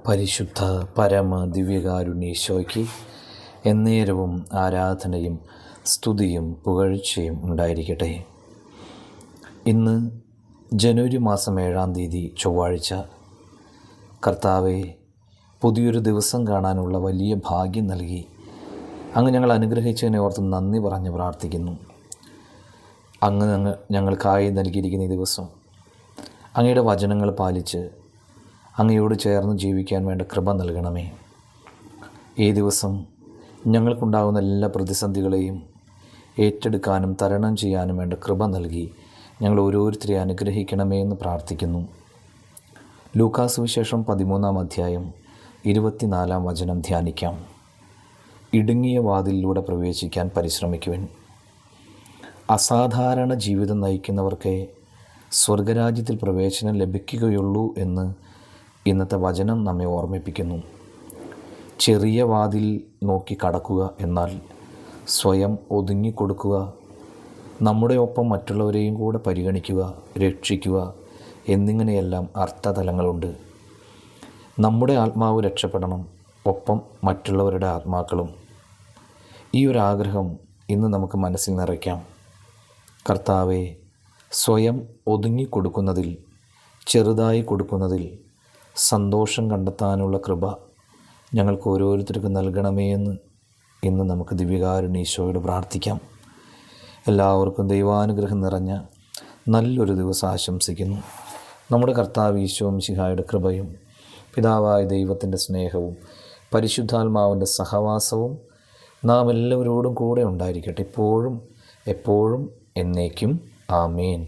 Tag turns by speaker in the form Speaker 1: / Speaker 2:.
Speaker 1: പരിശുദ്ധ പരമ ദിവ്യകാരുണ്യേശോയ്ക്ക് എന്നേരവും ആരാധനയും സ്തുതിയും പുകഴ്ചയും ഉണ്ടായിരിക്കട്ടെ. ഇന്ന് ജനുവരി മാസം 7-ാം തീയതി ചൊവ്വാഴ്ച. കർത്താവെ, പുതിയൊരു ദിവസം കാണാനുള്ള വലിയ ഭാഗ്യം നൽകി അങ്ങ് ഞങ്ങൾ അനുഗ്രഹിച്ചതിനെ ഓർത്ത് നന്ദി പറഞ്ഞ് പ്രാർത്ഥിക്കുന്നു. അങ്ങ് ഞങ്ങൾക്കായി നൽകിയിരിക്കുന്ന ഈ ദിവസം അങ്ങയുടെ വചനങ്ങൾ പാലിച്ച് അങ്ങയോട് ചേർന്ന് ജീവിക്കാൻ വേണ്ട കൃപ നൽകണമേ. ഈ ദിവസം ഞങ്ങൾക്കുണ്ടാകുന്ന എല്ലാ പ്രതിസന്ധികളെയും ഏറ്റെടുക്കാനും തരണം ചെയ്യാനും വേണ്ട കൃപ നൽകി ഞങ്ങൾ ഓരോരുത്തരെ അനുഗ്രഹിക്കണമേ എന്ന് പ്രാർത്ഥിക്കുന്നു. ലൂക്കാ സുവിശേഷം 13-ാം അധ്യായം 24-ാം വചനം ധ്യാനിക്കാം. ഇടുങ്ങിയ വാതിലിലൂടെ പ്രവേശിക്കാൻ പരിശ്രമിക്കുവിൻ. അസാധാരണ ജീവിതം നയിക്കുന്നവർക്കേ സ്വർഗരാജ്യത്തിൽ പ്രവേശനം ലഭിക്കുകയുള്ളൂ എന്ന് ഇന്നത്തെ വചനം നമ്മെ ഓർമ്മിപ്പിക്കുന്നു. ചെറിയ വാതിൽ നോക്കി കടക്കുക എന്നാൽ സ്വയം ഒതുങ്ങിക്കൊടുക്കുക, നമ്മുടെ ഒപ്പം മറ്റുള്ളവരെയും കൂടെ പരിഗണിക്കുക, രക്ഷിക്കുക എന്നിങ്ങനെയെല്ലാം അർത്ഥതലങ്ങളുണ്ട്. നമ്മുടെ ആത്മാവ് രക്ഷപ്പെടണം, ഒപ്പം മറ്റുള്ളവരുടെ ആത്മാക്കളും. ഈ ഒരു ആഗ്രഹം ഇന്ന് നമുക്ക് മനസ്സിൽ നിറയ്ക്കാം. കർത്താവെ, സ്വയം ഒതുങ്ങിക്കൊടുക്കുന്നതിൽ, ചെറുതായി കൊടുക്കുന്നതിൽ സന്തോഷം കണ്ടെത്താനുള്ള കൃപ ഞങ്ങൾക്ക് ഓരോരുത്തർക്കും നൽകണമേ എന്ന് ഇന്ന് നമുക്ക് ദിവ്യകാരുണ്യേശോയോട് പ്രാർത്ഥിക്കാം. എല്ലാവർക്കും ദൈവാനുഗ്രഹം നിറഞ്ഞ നല്ലൊരു ദിവസം ആശംസിക്കുന്നു. നമ്മുടെ കർത്താവ് ഈശോ മിശിഹായുടെ കൃപയും പിതാവായ ദൈവത്തിൻ്റെ സ്നേഹവും പരിശുദ്ധാത്മാവിൻ്റെ സഹവാസവും നാം എല്ലാവരോടും കൂടെ ഉണ്ടായിരിക്കട്ടെ, ഇപ്പോഴും എപ്പോഴും എന്നേക്കും. ആമേൻ.